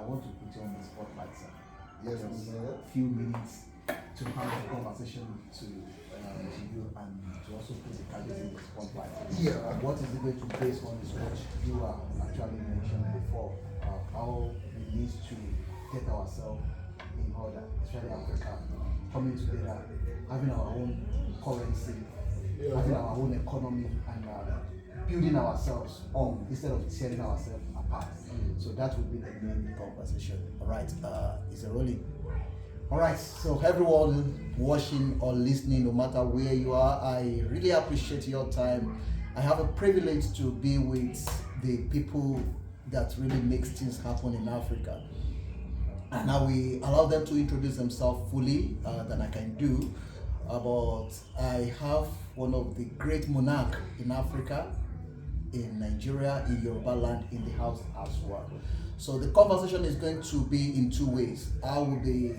want to put you on the spotlight, sir. Yes, just a few minutes to have a conversation to you and to also put the target in the spotlight. Yeah. What is it going to base on is what you are actually mentioned before, how we need to get ourselves in order, especially Africa, coming together, having our own currency, having our own economy, and building ourselves up instead of tearing ourselves apart. So that would be the main conversation. All right, it's a rolling. All right, so everyone watching or listening, no matter where you are, I really appreciate your time. I have a privilege to be with the people that really makes things happen in Africa. And I will allow them to introduce themselves fully than I can do. But I have one of the great monarchs in Africa, in Nigeria, in Yoruba land, in the house as well. So the conversation is going to be in two ways. I will be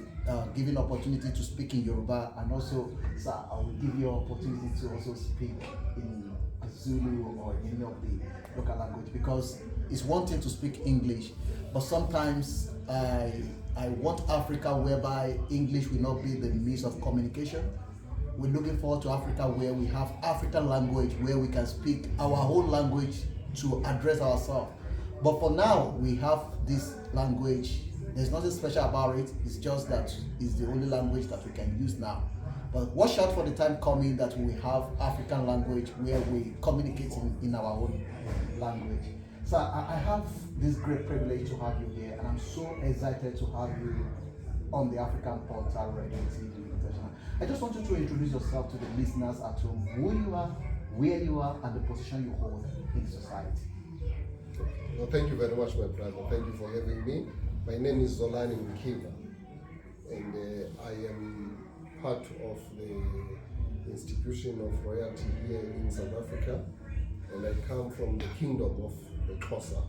giving opportunity to speak in Yoruba, and also, sir, I will give you opportunity to also speak in Zulu or any of the local language, because it's one thing to speak English, but sometimes I want Africa whereby English will not be the means of communication. We're looking forward to Africa where we have African language, where we can speak our own language to address ourselves. But for now, we have this language. There's nothing special about it. It's just that it's the only language that we can use now. But watch out for the time coming that we have African language where we communicate in our own language. So I have this great privilege to have you here, and I'm so excited to have you on the African Portal Radio TV International. I just want you to introduce yourself to the listeners at home, who you are, where you are, and the position you hold in society. Well, thank you very much, my brother. Thank you for having me. My name is Zolani Mkiva, and I am part of the institution of royalty here in South Africa, and I come from the kingdom of the Xhosa,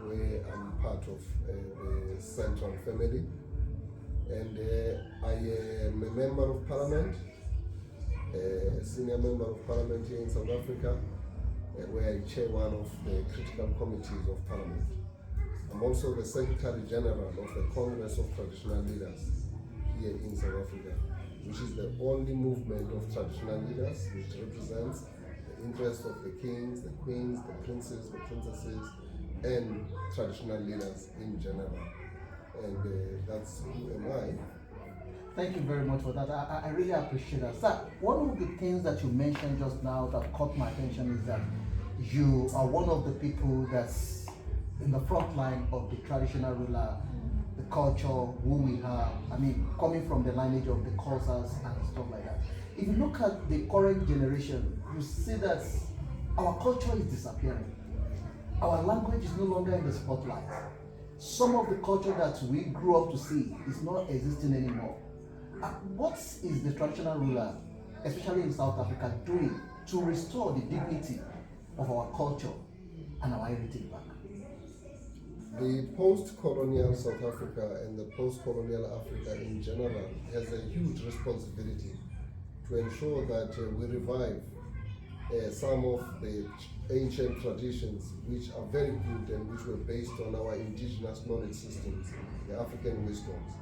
where I'm part of the central family, and I am a member of parliament, a senior member of parliament here in South Africa, where I chair one of the critical committees of parliament. I'm also the Secretary General of the Congress of Traditional Leaders here in South Africa, which is the only movement of traditional leaders which represents the interests of the kings, the queens, the princes, the princesses, and traditional leaders in general. And that's who am I. Thank you very much for that. I really appreciate that. Sir, one of the things that you mentioned just now that caught my attention is that you are one of the people that's in the front line of the traditional ruler, the culture, who we have. I mean, coming from the lineage of the Xhosas and stuff like that. If you look at the current generation, you see that our culture is disappearing. Our language is no longer in the spotlight. Some of the culture that we grew up to see is not existing anymore. What is the traditional ruler, especially in South Africa, doing to restore the dignity of our culture and our heritage back? The post-colonial South Africa and the post-colonial Africa in general has a huge responsibility to ensure that we revive some of the ancient traditions which are very good and which were based on our indigenous knowledge systems, the African wisdoms.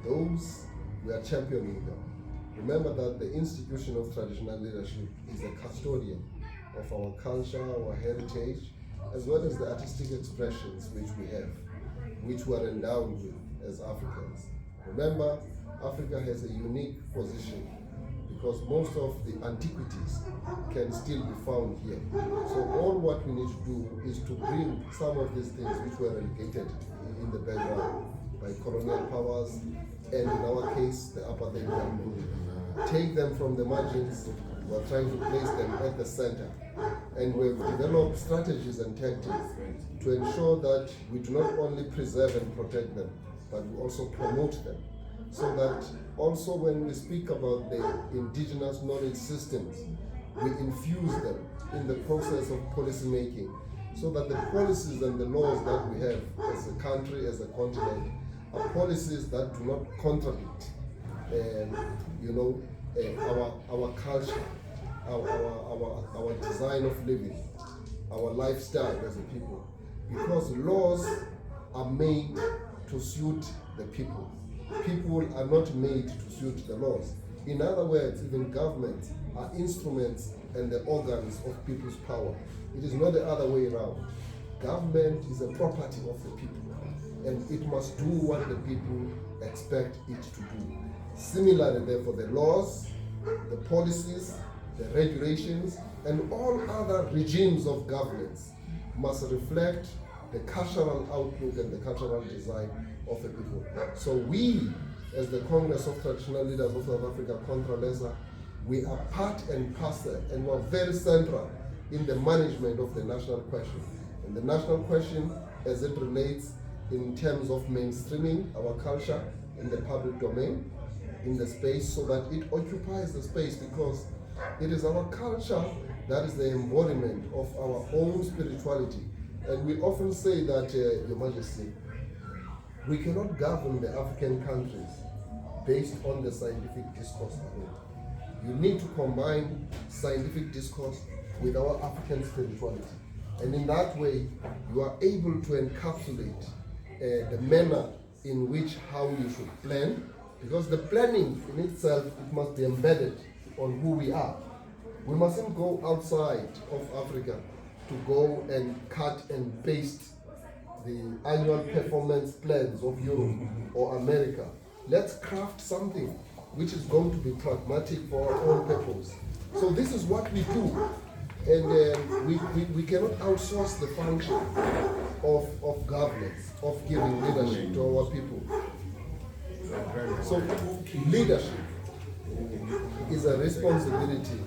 Those, we are championing them. Remember that the institution of traditional leadership is a custodian of our culture, our heritage, as well as the artistic expressions which we have, which we are endowed with as Africans. Remember, Africa has a unique position because most of the antiquities can still be found here. So all what we need to do is to bring some of these things which were relegated in the background by colonial powers, and in our case, the apartheid government. Take them from the margins, we're trying to place them at the center. And we've developed strategies and tactics to ensure that we do not only preserve and protect them, but we also promote them. So that also when we speak about the indigenous knowledge systems, we infuse them in the process of policy making, so that the policies and the laws that we have as a country, as a continent, are policies that do not contradict our culture, our design of living, our lifestyle as a people. Because laws are made to to suit the people. People are not made to suit the laws. In other words, even governments are instruments and the organs of people's power. It is not the other way around. Government is a property of the people, and it must do what the people expect it to do. Similarly, therefore, the laws, the policies, the regulations, and all other regimes of governance must reflect the cultural outlook and the cultural design of the people. So we, as the Congress of Traditional Leaders of South Africa, CONTRALESA, we are part and parcel, and we're very central in the management of the national question. And the national question, as it relates in terms of mainstreaming our culture in the public domain, in the space, so that it occupies the space, because it is our culture that is the embodiment of our own spirituality. And we often say that, Your Majesty, we cannot govern the African countries based on the scientific discourse alone. You need to combine scientific discourse with our African spirituality. And in that way, you are able to encapsulate the manner in which how you should plan, because the planning in itself, it must be embedded on who we are. We mustn't go outside of Africa to go and cut and paste the annual performance plans of Europe or America. Let's craft something which is going to be pragmatic for our own purpose. So this is what we do. And we cannot outsource the function of governance, of giving leadership to our people. So leadership is a responsibility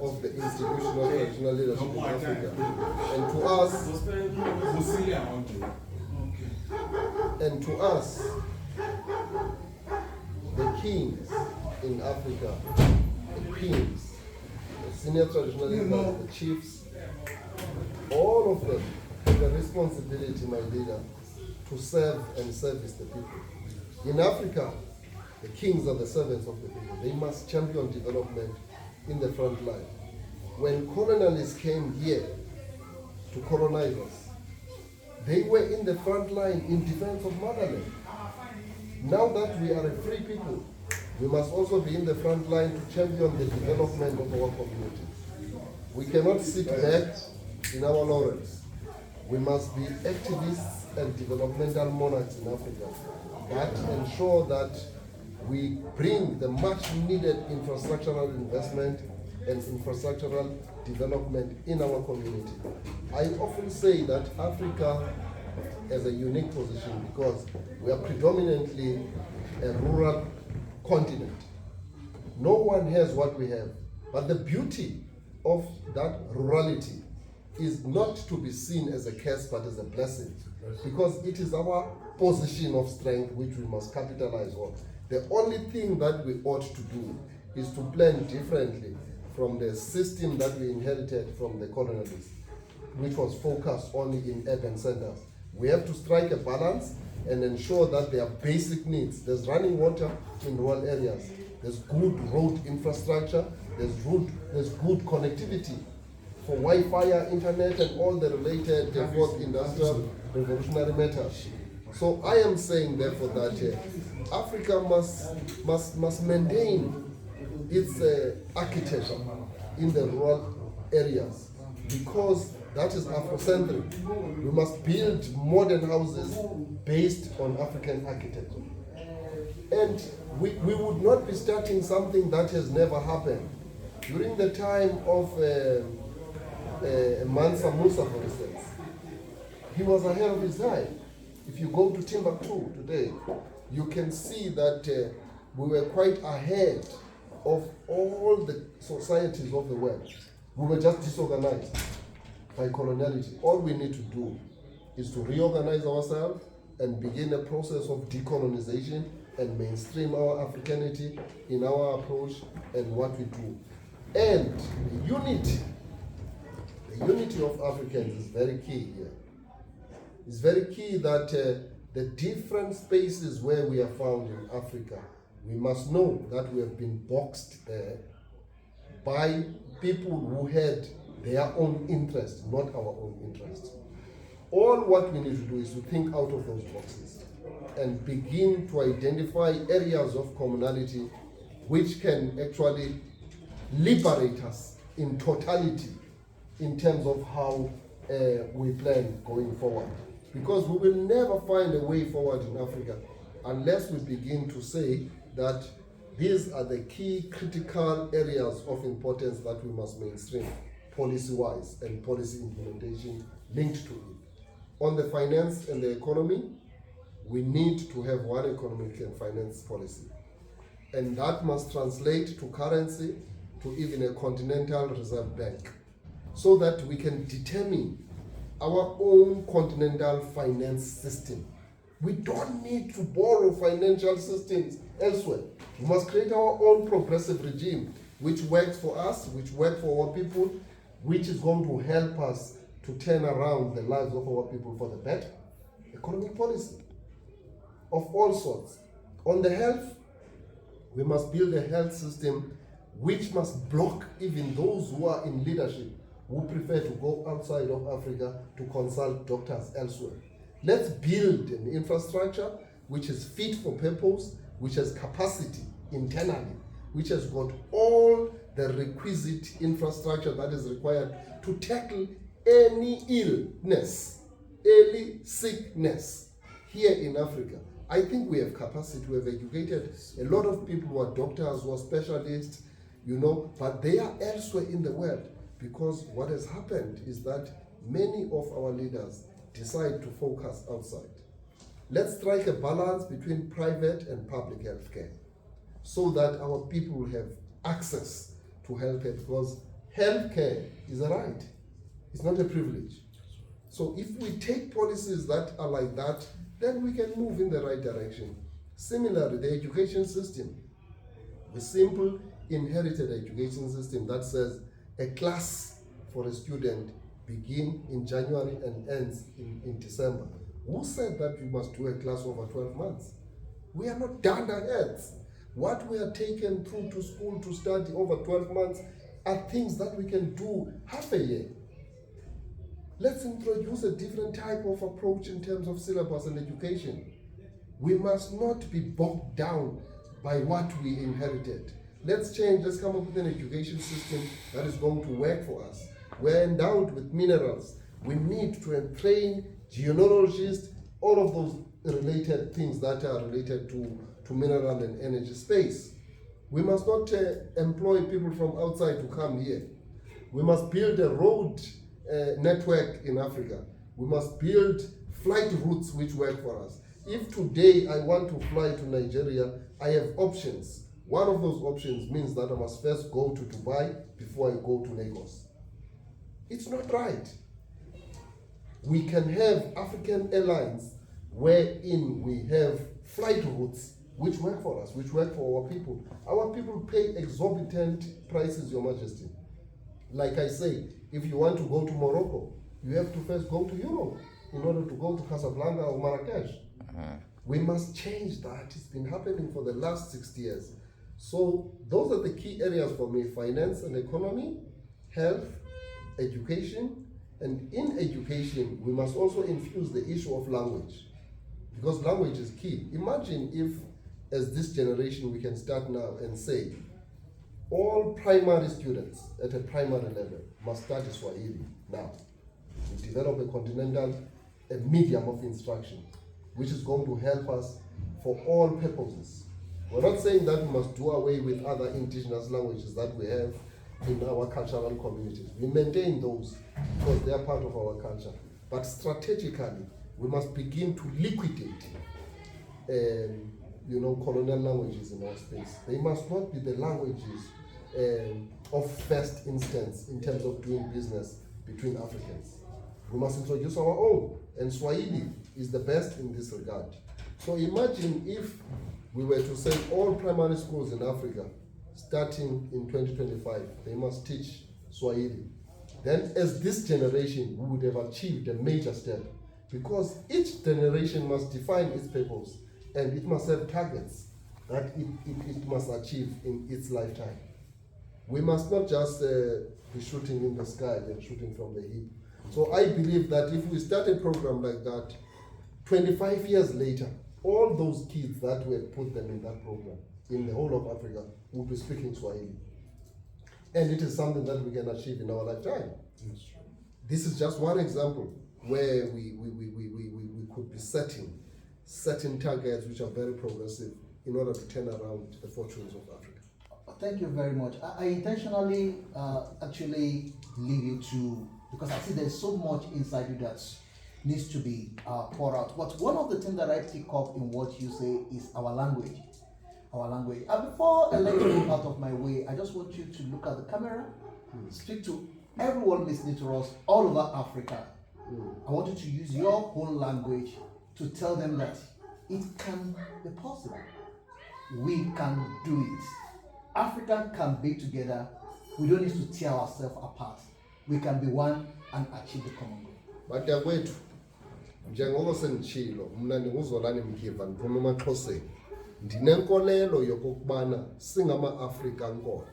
of the institutional traditional leadership in Africa. And to us, the kings in Africa, the queens, the senior traditional leaders, the chiefs, all of them have a responsibility, my leader, to serve and service the people. In Africa, the kings are the servants of the people. They must champion development in the front line. When colonialists came here to colonize us, they were in the front line in defense of motherland. Now that we are a free people, we must also be in the front line to champion the development of our communities. We cannot sit back in our laurels. We must be activists and developmental monarchs in Africa that ensure that we bring the much needed infrastructural investment and infrastructural development in our community. I often say that Africa has a unique position because we are predominantly a rural continent. No one has what we have, but the beauty of that rurality is not to be seen as a curse but as a blessing, because it is our position of strength which we must capitalize on. The only thing that we ought to do is to plan differently from the system that we inherited from the colonialists, which was focused only in urban centers. We have to strike a balance and ensure that there are basic needs. There's running water in rural areas. There's good road infrastructure. There's good connectivity for Wi-Fi, internet, and all the related fourth industrial revolutionary matters. So I am saying, therefore, that Africa must maintain its architecture in the rural areas, because that is Afrocentric. We must build modern houses based on African architecture. And we would not be starting something that has never happened. During the time of Mansa Musa, for instance, he was ahead of his time. If you go to Timbuktu today, you can see that we were quite ahead of all the societies of the world. We were just disorganized by coloniality. All we need to do is to reorganize ourselves and begin a process of decolonization and mainstream our Africanity in our approach and what we do. And the unity of Africans is very key here. It's very key that the different spaces where we are found in Africa, we must know that we have been boxed there by people who had their own interest, not our own interest. All what we need to do is to think out of those boxes and begin to identify areas of commonality which can actually liberate us in totality in terms of how we plan going forward. Because we will never find a way forward in Africa unless we begin to say that these are the key critical areas of importance that we must mainstream policy-wise and policy implementation linked to it. On the finance and the economy, we need to have one economic and finance policy. And that must translate to currency, to even a continental reserve bank, so that we can determine our own continental finance system. We don't need to borrow financial systems elsewhere. We must create our own progressive regime, which works for us, which works for our people, which is going to help us to turn around the lives of our people for the better. Economic policy of all sorts. On the health, we must build a health system which must block even those who are in leadership, who prefer to go outside of Africa to consult doctors elsewhere. Let's build an infrastructure which is fit for purpose, which has capacity internally, which has got all the requisite infrastructure that is required to tackle any illness, early sickness here in Africa. I think we have capacity. We have educated a lot of people who are doctors, who are specialists, but they are elsewhere in the world, because what has happened is that many of our leaders decide to focus outside. Let's strike a balance between private and public health care so that our people will have access to health care, because health care is a right. It's not a privilege. So if we take policies that are like that, then we can move in the right direction. Similarly, the education system, the simple inherited education system that says a class for a student begin in January and ends in December. Who said that we must do a class over 12 months? We are not done ahead. What we are taken through to school to study over 12 months are things that we can do half a year. Let's introduce a different type of approach in terms of syllabus and education. We must not be bogged down by what we inherited. Let's change, let's come up with an education system that is going to work for us. We're endowed with minerals. We need to train geologists, all of those related things that are related to mineral and energy space. We must not employ people from outside to come here. We must build a road network in Africa. We must build flight routes which work for us. If today I want to fly to Nigeria, I have options. One of those options means that I must first go to Dubai before I go to Lagos. It's not right. We can have African airlines wherein we have flight routes which work for us, which work for our people. Our people pay exorbitant prices, Your Majesty. Like I say, if you want to go to Morocco, you have to first go to Europe in order to go to Casablanca or Marrakesh. We must change that. It's been happening for the last 60 years. So those are the key areas for me: finance and economy, health, education. And in education, we must also infuse the issue of language, because language is key. Imagine if, as this generation, we can start now and say, all primary students at a primary level must study Swahili now. We develop a medium of instruction, which is going to help us for all purposes. We're not saying that we must do away with other indigenous languages that we have in our cultural communities. We maintain those because they are part of our culture. But strategically, we must begin to liquidate colonial languages in our space. They must not be the languages of first instance in terms of doing business between Africans. We must introduce our own, and Swahili is the best in this regard. So imagine if we were to say all primary schools in Africa, starting in 2025, they must teach Swahili. Then as this generation, we would have achieved a major step, because each generation must define its purpose and it must have targets that it must achieve in its lifetime. We must not just be shooting in the sky and shooting from the hip. So I believe that if we start a program like that, 25 years later, all those kids that were put them in that program in the whole of Africa will be speaking Swahili. And it is something that we can achieve in our lifetime. This is just one example where we could be setting targets which are very progressive in order to turn around the fortunes of Africa. Thank you very much. I intentionally actually leave you to, because I see there's so much inside you that needs to be poured out. But one of the things that I pick up in what you say is our language. Our language. And before I let you out of my way, I just want you to look at the camera, speak to everyone listening to us all over Africa. I want you to use your whole language to tell them that it can be possible. We can do it. Africa can be together. We don't need to tear ourselves apart. We can be one and achieve the common goal. But yakwethu njengoko senditshilo mna ndinguzolani Mkiva ndiphuma emaXhoseni ndinenkolelo yokokubana singama-Afrika nkolo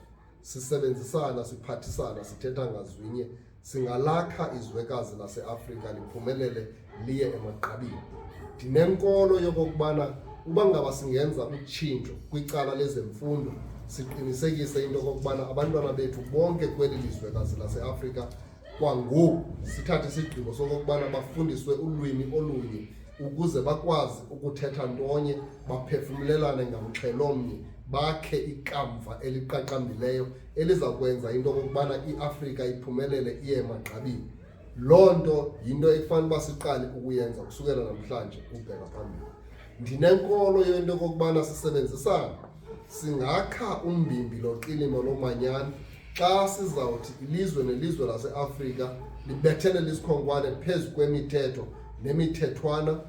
sisebenzisana siphathisana sithetha ngazwinye singalakha izwekazi lase-Afrika liphumelele liye emagqabini. Ndinenkolo yokokubana uba ngaba singenza utshintsho kwicala lezemfundo siqinisekise into okokubana abantwana bethu bonke kweli lizwekazi lase-Afrika kwangoku sithathe isigqibo sokokubana bafundiswe ulwimi olunye ukuze bakwazi ukuthetha ntonye, baphefumlelane ngamxhelomnye, bakhe ikamva eliqaqambileyo eliza kwenza into okokubana iAfrika iphumelele iye emagqabini. Loo nto yinto ekufanele uba siqale ukuyenza kusukela namhlanje ukubheka phambili. Ndinenkolo yento okokubana sisebenzisana singakha umbimbi loqilimo lomanyano xa sizawuthi ilizwe nelizwe lase-Afrika libethelele isikhonkwane phezu kwemithetho nemithethwana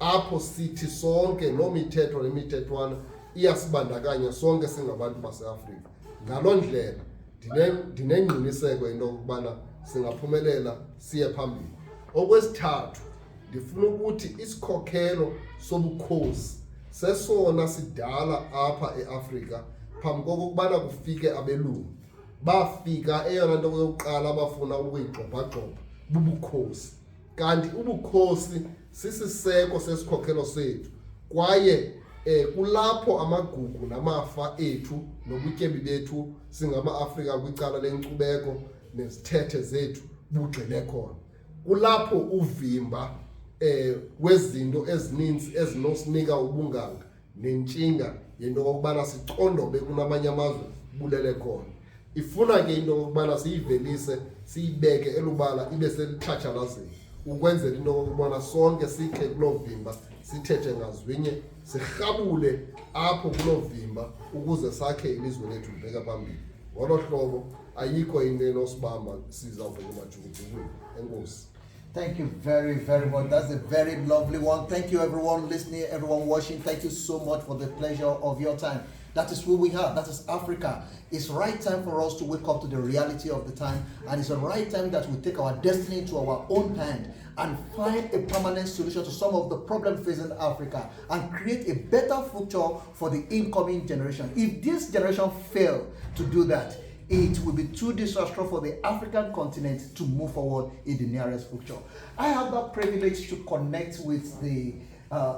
apho sithi sonke loo mithetho nemithethwana iyasibandakanya sonke singabantu base-Afrika. Ngaloo ndlela ndinengqiniseko into okubana singaphumelela siye phambili. Okwesithathu, ndifuna ukuthi isikhokhelo sobukhosi sesona sidala apha eAfrika phambi kokubana kufike abelungu. Bafika eyona nto yokuqala abafuna ukuyigxobhagxobha bubukhosi. Kanti ubukhosi sisiseko sesikhokhelo sethu kwaye kulapho amagugu namafa ethu nobutyebi bethu singama-Afrika kwicala lenkcubeko nezithethe zethu bugxile khona. Kulapho uvimba wezinto ezininzi ezinosinika ubunganga nentshinga yento okokubana siqondobe kunamanye amazwe bulele khona. Ifuna ke into okokubana siyivelise siyibeke elubala ibe selitshatshalazeni ukwenzela into okokubana sonke sikhe kuloo vimba sithethe ngazwinye sirhabule apho kuloo vimba ukuze sakhe ilizwe lethu libheka phambili. Ngolo hlobo ayikho into enosibamba sizawuvela emajukujukwini. Enkosi. Thank you very, very much. That's a very lovely one. Thank you, everyone listening, everyone watching. Thank you so much for the pleasure of your time. That is who we are. That is Africa. It's right time for us to wake up to the reality of the time, and it's the right time that we take our destiny into our own hand and find a permanent solution to some of the problems facing Africa and create a better future for the incoming generation. If this generation fail to do that, it will be too disastrous for the African continent to move forward in the nearest future. I have that privilege to connect with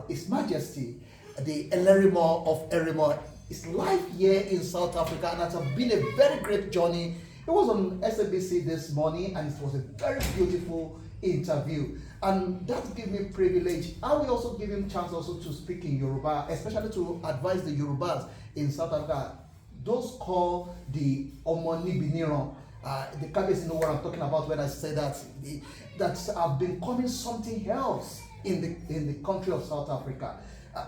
His Majesty, the Elerimo of Erimo. His life here in South Africa, and it has been a very great journey. It was on SABC this morning, and it was a very beautiful interview. And that gave me privilege. I will also give him chance also to speak in Yoruba, especially to advise the Yorubas in South Africa. Those called the Omoni Biniron. The Kabes know what I'm talking about when I say that. That have been becoming something else in the country of South Africa.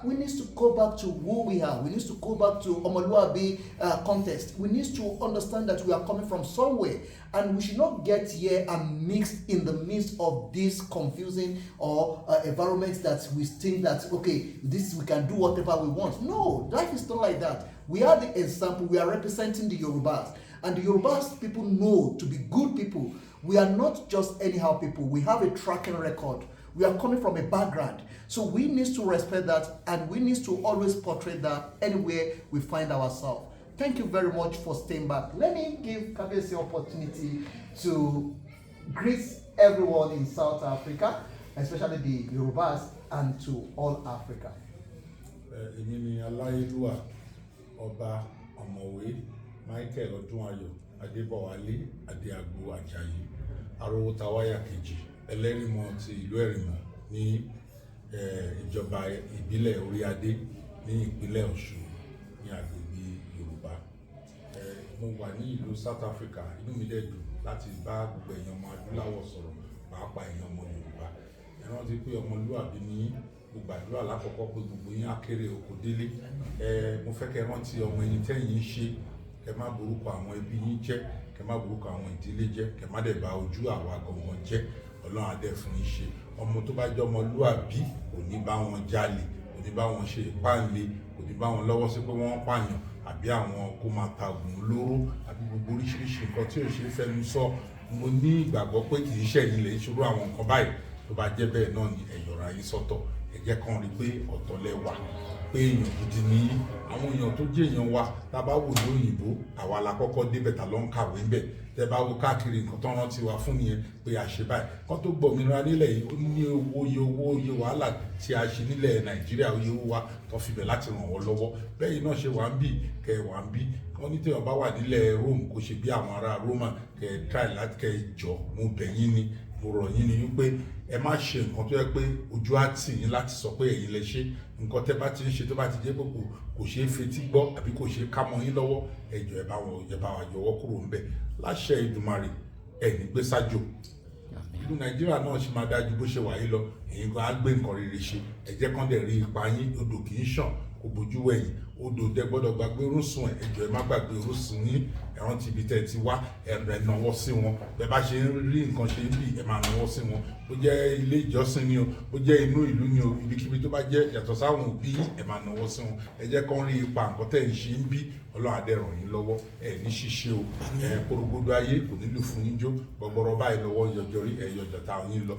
We need to go back to who we are. We need to go back to Omoluabi context. We need to understand that we are coming from somewhere, and we should not get here and mixed in the midst of this confusing or environment that we think that okay, we can do whatever we want. No, life is not like that. We are the example. We are representing the Yorubas, and the Yorubas people know to be good people. We are not just anyhow people. We have a tracking record. We are coming from a background. So we need to respect that, and we need to always portray that anywhere we find ourselves. Thank you very much for staying back. Let me give Kabesi the opportunity to greet everyone in South Africa, especially the Yorubas, and to all Africa. Èmi ni Aláyélúwà Ọba Ọ̀mọ̀wé Michael Ọdúnayọ̀ Adébọ̀wálé Adéagbo Àjàyí Arówótawáyà kejì ẹlẹ́rìmọ̀ ti ìlú Ẹ̀rìmọ̀ ní ìjọba ìbílẹ̀ Oríadé ní ìpínlẹ̀ Ọ̀ṣun ní agbègbè Yorùbá. Mo wà ní ìlú South Africa, inú mi dẹ̀ dùn láti bá gbogbo èèyàn ọmọ adúláwọ̀ sọ̀rọ̀ pàápàá èèyàn ọmọ Yorùbá. Ẹ rántí pé ọmọlúwàbí ní gbogbo àdúrà lákọ̀ọ́kọ́ pé gbogbo yín akéré oko délé. Mo fẹ́ kẹ́ rántí ọmọ ẹni tẹ́yìn ń ṣe, kẹ́ má borúkọ àwọn ẹbí yín jẹ́, kẹ́ má borúkọ àwọn ìdílé jẹ́, kẹ́ má dẹ̀ bà ojú àwa gangan jẹ́. Ọlọ́run á dẹ̀ fún yín ṣe. Ọmọ tó bá jẹ́ ọmọlúwàbí kò ní bá wọn jalè, kò ní bá wọn ṣe ìpáǹle, kò ní bá wọn lọ́wọ́ sí pé wọ́n pààyàn àbí àwọn kó máa ta ògùn olóró àbí gbogbo oríṣiríṣi nǹkan tí ò ṣe é fẹnu sọ. Mo ní ìgbàgbọ́ pé kì í ṣẹ̀yìn lè ṣòro àwọn nǹkan báyìí. Tó bá jẹ́ bẹ́ẹ̀ náà ni ẹ yọra yín sọ́tọ̀. Ẹ jẹ́ kán rí pé ọ̀tọ̀ lẹ wà, pé èèyàn gidi ní àwọn èèyàn tó jẹ́ èèyàn wa. Tá bá wò lóyìnbó, àwa la kọ́kọ́ débẹ̀ ta ló ń kàwé ń bẹ̀. Tẹ́ bá wo káàkiri nǹkan tó rántí wa fún nìyẹn pé a ṣe báyìí. Kán tó gbòmìnira nílẹ̀ yìí, ó ní iye wàhálà tí a ṣe nílẹ̀ Nàìjíríà, iye owó wa tó fi bẹ̀ láti ràn wọ́n lọ́wọ́. Bẹ́ẹ̀ náà ṣe wà ń bì, kẹ́ wà ń bì. Wọ́n ní téèyàn bá wà nílẹ̀ Rome kó ṣe bí àwọn ará Roma, kẹ́ try láti kẹ́ jọ. Mo bẹ̀ yín ni, mo rọ̀ yín ni wípé ẹ má ṣe nǹkan tó yẹ pé ojú á tì yín láti sọ pé ẹ̀yin lẹ ṣe. Nǹkan tẹ́ bá ti ń ṣe tó bá ti jẹ́ pé kò ṣeé fetí gbọ́ àbí kò ṣeé ká mọ́ yín lọ́wọ́, ẹ jọ̀ọ́ ẹ bá wa yọwọ́ kúrò ńbẹ̀. Láṣẹ Èdùmàrè ẹ̀ní gbé sájò. Ìlú Nàìjíríà náà ṣì máa dájú bó ṣe wà yìí lọ. Ẹ̀yin gan á gbé nǹkan rere ṣe. Ẹ jẹ́ kán dẹ̀ rí ipa yín. Odò kì í ṣàn kò bójú wẹ̀yìn. Odò dẹ gbọ́dọ̀ gbàgbé orúnsùn ẹ̀. Ẹ jọ̀ọ́ ẹ má gbàgbé orúnsùn yín. Ẹ rántí ibi tẹ́ ẹ ti wá, ẹ nawọ́ sí wọn. Bẹ́ẹ̀ bá ṣe ń rí nǹkan ṣe ń bì, ẹ máa nawọ́ sí wọn. Bó jẹ́ ilé ìjọsìn ni o, bó jẹ́ inú ìlú ni o, ibikíbi tó bá jẹ́ yàtọ̀ sáwọn òbí, ẹ máa nawọ́ sí wọn. Ẹ jẹ́ kán rí ipa nǹkan tẹ́ ẹ ń ṣe ń bí. Ọlọ́run á dẹ̀ ràn yín lọ́wọ́. Ẹ ní ṣíṣe o. Korogodo ayé kò nílò fún yín jó. Gbọgbọrọ báyìí lọ́wọ́ yọjọrí yọjọ ta yín lọ.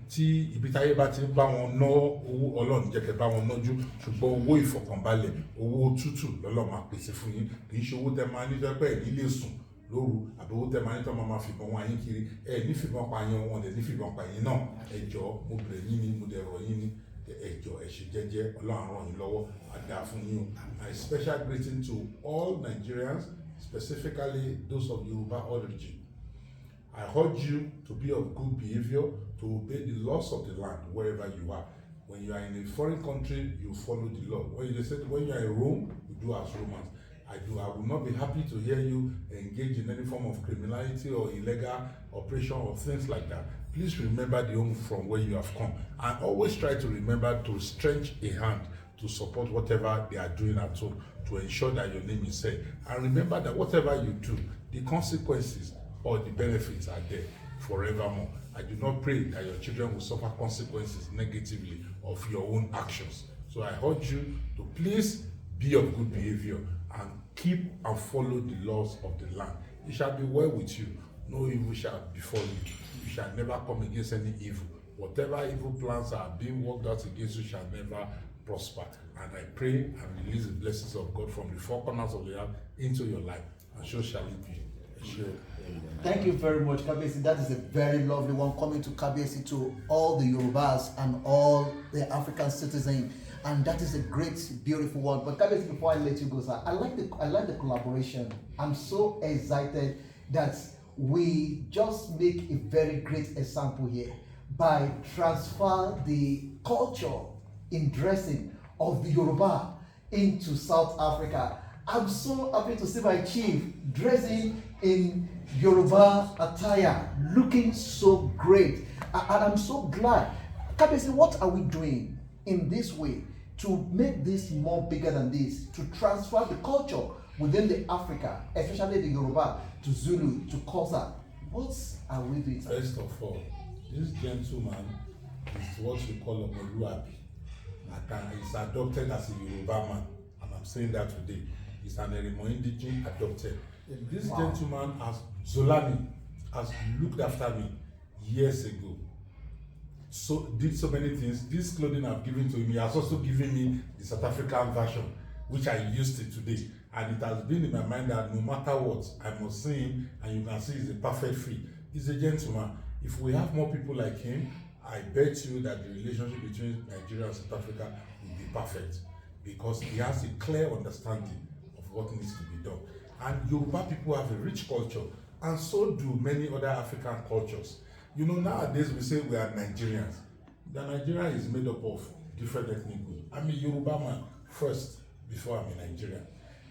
Tí ibi táyé bá ti ń bá wọn ná owó, Ọlọ́run jẹ́ kẹ́ bá wọn nájú. Ṣùgbọ́n owó ìfọ̀kànbalẹ̀, owó tútù lọ́lọ́run máa pèsè fún yín. Kì í ṣe owó tẹ́ máa ní jẹ́ pé ẹ̀yin lè sùn lóru àbí owó tẹ́ máa ní tó máa fìbọn wá yín kiri. Ẹ ní fìbọn pa yín, wọn dẹ̀ ní fìbọn pa yín náà. Ẹ jọ̀ọ́ mo bẹ̀ yín ni, mo dẹ̀ rọ̀ yín ni. Ẹ jọ̀ọ́ ẹ ṣe jẹ́jẹ́, Ọlọ́run á ràn yín lọ́wọ́. Á dáa fún yín o. My special greeting to all Nigerians, specifically those of Yoruba origin. I urge you to be of good behavior, to obey the laws of the land wherever you are. When you are in a foreign country, you follow the law. When you are in Rome, you do as Romans. I will not be happy to hear you engage in any form of criminality or illegal operation or things like that. Please remember the home from where you have come, and always try to remember to stretch a hand to support whatever they are doing at home, to ensure that your name is said. And remember that whatever you do, the consequences or the benefits are there forevermore. I do not pray that your children will suffer consequences negatively of your own actions. So I urge you to please be of good behavior and keep and follow the laws of the land. It shall be well with you. No evil shall befall you. You shall never come against any evil. Whatever evil plans are being worked out against you shall never prosper. And I pray and release the blessings of God from the four corners of the earth into your life. And so shall it be. Sure. Thank you very much, Kabiyesi. That is a very lovely one coming to Kabiyesi, to all the Yorubas and all the African citizens. And that is a great, beautiful one. But Kabiyesi, before I let you go, sir, I like the collaboration. I'm so excited that we just make a very great example here by transfer the culture in dressing of the Yoruba into South Africa. I'm so happy to see my chief dressing in Yoruba attire, looking so great. And I'm so glad. Kabiyesi, what are we doing in this way to make this more bigger than this, to transfer the culture within the Africa, especially the Yoruba, to Zulu, to Xhosa? What are we doing? First of all, this gentleman is what we call a Omoluabi. He's adopted as a Yoruba man, and I'm saying that today. He's an Erimo indigene adopted. This gentleman, Zolani, has looked after me years ago. So did so many things. This clothing I've given to him, he has also given me the South African version, which I used it today. And it has been in my mind that no matter what, I must see him, and you can see he's a perfect fit. He's a gentleman. If we have more people like him, I bet you that the relationship between Nigeria and South Africa will be perfect, because he has a clear understanding of what needs to be done. And Yoruba people have a rich culture, and so do many other African cultures. You know, nowadays we say we are Nigerians. The Nigeria is made up of different ethnic groups. I'm a Yoruba man first before I'm a Nigerian.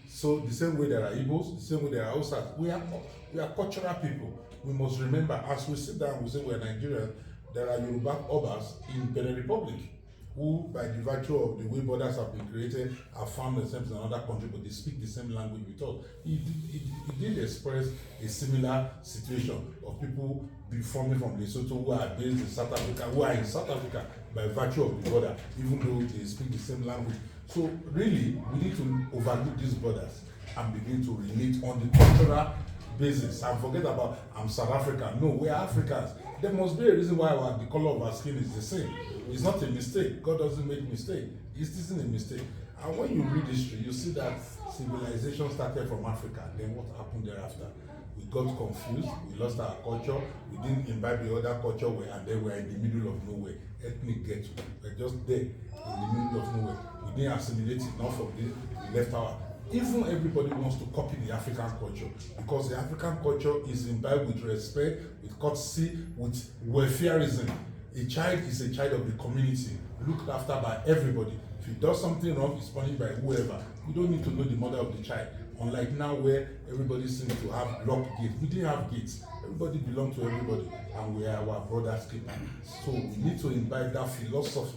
So the same way there are Igbos, the same way there are Hausas, we are cultural people. We must remember, as we sit down, we say we are Nigerians, there are Yoruba Obas in Benin Republic, who, by the virtue of the way borders have been created, have found themselves in another country, but they speak the same language with us. He did express a similar situation of people forming from Lesotho who are based in South Africa, who are in South Africa by virtue of the border, even though they speak the same language. So really, we need to overlook these borders and begin to relate on the cultural basis and forget about I'm South African. No, we are Africans. There must be a reason why the color of our skin is the same. It's not a mistake. God doesn't make mistake. It isn't a mistake. And when you read history, you see that civilization started from Africa. Then what happened thereafter? We got confused. We lost our culture. We didn't imbibe the other culture, and then we're in the middle of nowhere. Ethnic ghetto. We're just there in the middle of nowhere. We didn't assimilate enough of the left our. Even everybody wants to copy the African culture, because the African culture is imbibed with respect, with courtesy, with welfareism. A child is a child of the community, looked after by everybody. If he does something wrong, he's punished by whoever. We don't need to know the mother of the child. Unlike now, where everybody seems to have locked gates. We didn't have gates. Everybody belonged to everybody, and we are our brother's keeper. So we need to imbibe that philosophy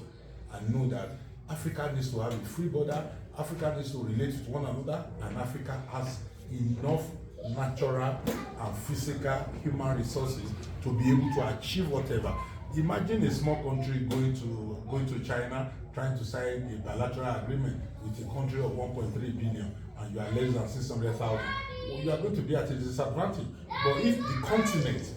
and know that Africa needs to have a free border. Africa needs to relate with one another, and Africa has enough natural and physical human resources to be able to achieve whatever. Imagine a small country going to China, trying to sign a bilateral agreement with a country of 1.3 billion, and you are less than 600,000. Well, you are going to be at a disadvantage. But if the continent,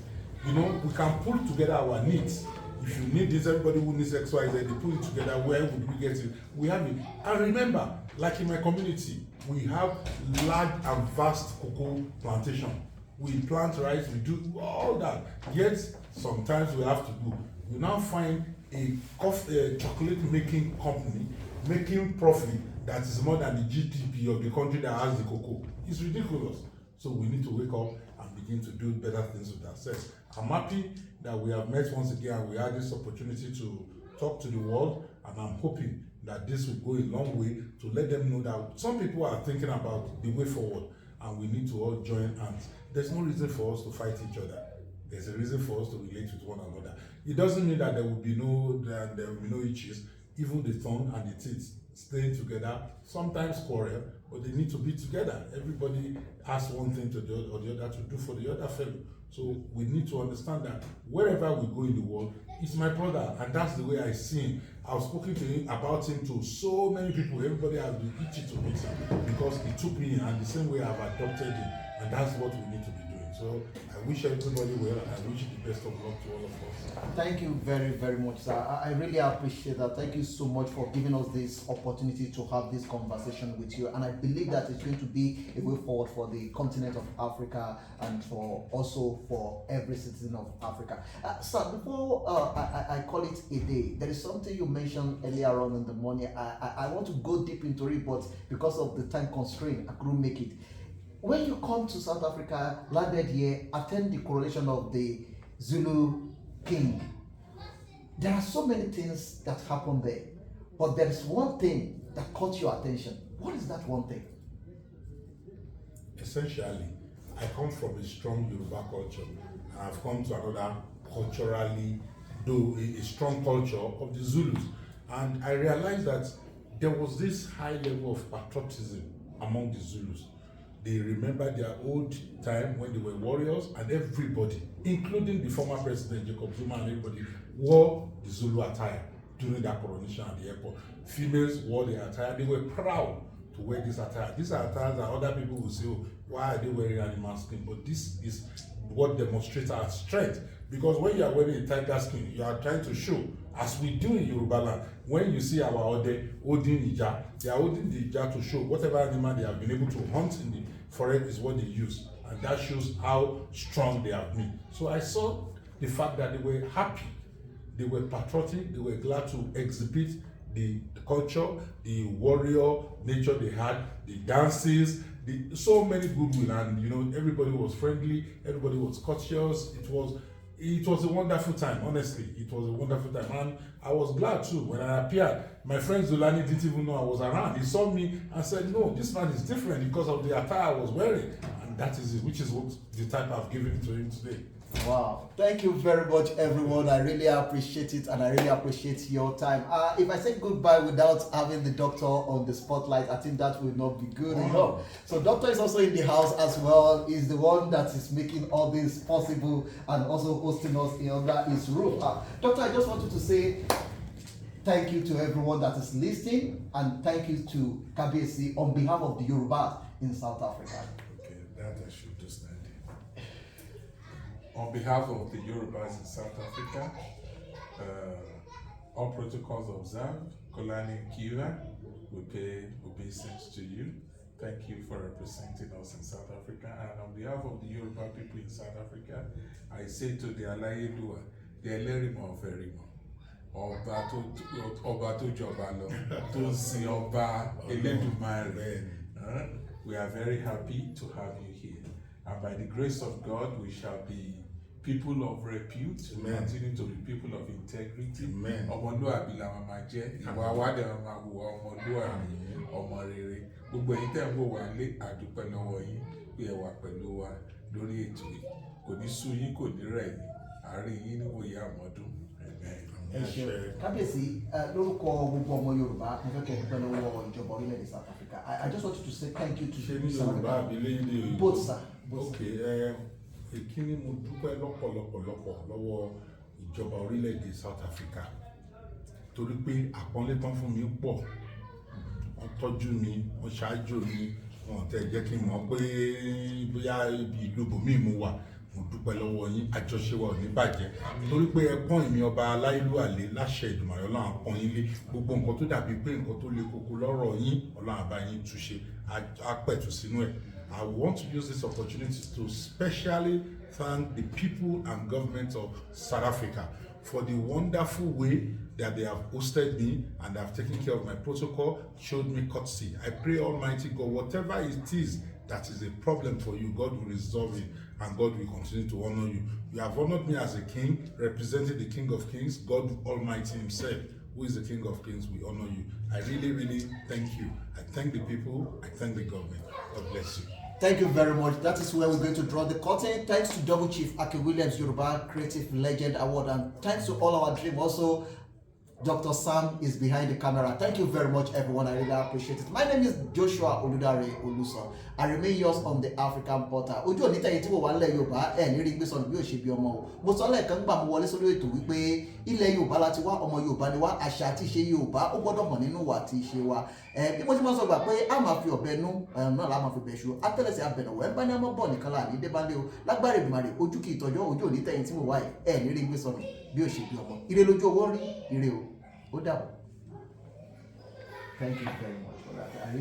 we can pull together our needs. If you need this, everybody who needs X, Y, Z, they put it together. Where would we get it? We have it. And remember, like in my community, we have large and vast cocoa plantation. We plant rice, we do all that. Yet, sometimes we have to do. You now find a chocolate making company making profit that is more than the GDP of the country that has the cocoa. It's ridiculous. So we need to wake up and begin to do better things with ourselves. I'm happy that we have met once again and we had this opportunity to talk to the world, and I'm hoping that this will go a long way to let them know that some people are thinking about the way forward, and we need to all join hands. There's no reason for us to fight each other. There's a reason for us to relate with one another. It doesn't mean that there will be no issues. Even the tongue and the teeth staying together, sometimes quarrel, but they need to be together. Everybody has one thing to do or the other to do for the other fellow. So we need to understand that wherever we go in the world, he's my brother, and that's the way I see him. I've spoken to him about him to so many people. Everybody has been itchy to meet him because he took me in, and the same way I've adopted him, and that's what we need to be doing. So I wish everybody well, and I wish the best of luck to all of us. Thank you very, very much, sir. I really appreciate that. Thank you so much for giving us this opportunity to have this conversation with you. And I believe that it's going to be a way forward for the continent of Africa and for every citizen of Africa. Sir, before I call it a day, there is something you mentioned earlier on in the morning. I want to go deep into it, but because of the time constraint, I couldn't make it. When you come to South Africa, landed here, attend the coronation of the Zulu king, there are so many things that happen there, but there is one thing that caught your attention. What is that one thing? Essentially, I come from a strong Yoruba culture, and I've come to another culturally, though a strong culture of the Zulus, and I realized that there was this high level of patriotism among the Zulus. They remember their old time when they were warriors, and everybody, including the former president Jacob Zuma and everybody, wore the Zulu attire during their coronation at the airport. Females wore their attire. They were proud to wear this attire. These are attires that other people will say, oh, why are they wearing animal skin? But this is what demonstrates our strength. Because when you are wearing a tiger skin, you are trying to show, as we do in Yoruba land, when you see our Ode holding Ija, they are holding the Ija to show whatever animal they have been able to hunt in the forest is what they use. And that shows how strong they have been. So I saw the fact that they were happy, they were patriotic, they were glad to exhibit the culture, the warrior nature they had, the dances, so many goodwill, and you know, everybody was friendly, everybody was courteous. It was a wonderful time, honestly. It was a wonderful time, and I was glad too when I appeared. My friend Zulani didn't even know I was around. He saw me and said, "No, this man is different because of the attire I was wearing," and that is it, which is what the type I've given to him today. Wow, thank you very much, everyone. I really appreciate it, and I really appreciate your time. If I say goodbye without having the doctor on the spotlight, I think that will not be good enough. So doctor is also in the house as well. He's the one that is making all this possible and also hosting us under his roof. Doctor, I just wanted to say thank you to everyone that is listening, and thank you to Kabiyesi on behalf of the Yorubas in South Africa. Okay, that I should do stand. On behalf of the Yorubas in South Africa, all protocols observed, Kolani Kiva, we pay obeisance to you. Thank you for representing us in South Africa. And on behalf of the Yoruba people in South Africa, I say to the Alayedua, the Elerimo of Erimo, Ọba tó jọba lọ, tó sin ọba Elédùmarè. We are very happy to have you here. And by the grace of God, we shall be people of repute. We continue to be people of integrity. Ọmọlúwàbí la máa jẹ́, ìwà wa dẹ̀ máa hùwà ọmọlúwàbí, ọmọ rere. Gbogbo ẹ̀yin tẹ́ ń wò wá lé, a dúpẹ́ lọ́wọ́ yín pé ẹ wà pẹ̀lú wa lórí ètò yìí. Kò ní sú yín, kò ní rẹ̀ yín. Àárín yín níwòye àmọ́dún. Kábíyèsí, lórúkọ gbogbo ọmọ Yorùbá, mo fẹ́ kẹ́ dúpẹ́ lọ́wọ́ ìjọba orílẹ̀-èdè South Africa. I just wanted to say thank you to South Africa. Both, sir. Okay, èkíní mo dúpẹ́ lọ́pọ̀lọpọ̀ lọ́wọ́ ìjọba orílẹ̀-èdè South Africa torí pé àpọ́nlé tán fún mi pọ̀, wọ́n tọ́jú mi, wọ́n ṣáájú mi, wọ́n tẹ̀ jẹ́ kí n mọ̀ pé bóyá ibi ìlú bòmíì mo wà. Mo dúpẹ́ lọ́wọ́ yín, àjọṣe wa ò ní bàjẹ́ torí pé ẹ pọ́n èmi ọba Aláyélúwà láṣẹ Èdùmàrè, Ọlọ́run pọ́n yín lé. Gbogbo nǹkan tó dàbí pé nǹkan tó le koko lọ́rọ̀ yín, Ọlọ́run á bá yín túṣe, á pẹ̀tù sínú ẹ̀. I want to use this opportunity to specially thank the people and government of South Africa for the wonderful way that they have hosted me and have taken care of my protocol, showed me courtesy. I pray Almighty God, whatever it is that is a problem for you, God will resolve it and God will continue to honor you. You have honored me as a king, representing the King of Kings, God Almighty himself, who is the King of Kings. We honor you. I really, really thank you. I thank the people. I thank the government. God bless you. Thank you very much. That is where we're going to draw the curtain. Thanks to Double Chief Ake Williams Yoruba Creative Legend Award, and thanks to all our dream. Also, Dr. Sam is behind the camera. Thank you very much, everyone. I really appreciate it. My name is Joshua Oludare Oluso. I remain yours on the African Portal. Ojú òní tẹ̀yìn tí mo wà nílẹ̀ Yorùbá ẹ̀ ní rí gbé sọnù bí ó ṣe bí ọmọ o. Mo sọ lẹ́ẹ̀kan gbà mo wọlé sórí ètò wípé ilẹ̀ Yorùbá láti wá, ọmọ Yorùbá ni wá, àṣà àti ìṣe Yorùbá ó gbọ́dọ̀ hàn nínú wa àti ìṣe wa. Bí mo ti máa sọ gbà pé a máa fi ọ̀bẹ nú náà la máa fi bẹ̀ ṣu. Atẹ́lẹsẹ̀ abẹ̀nàwọ̀ ẹ̀ ń bá ní ọmọ bọ̀ nìkan láàní débálé o. Lágbára Èdùmàrè ojú kì í tọ́jọ́, ojú òní tẹ̀yìn tí mo wá ẹ̀ ní rí gbé sọnù bí ó ṣe bí ọmọ. Ire lójú owó rí, ire o. Ó dàbọ̀. Thank you very much for that. I really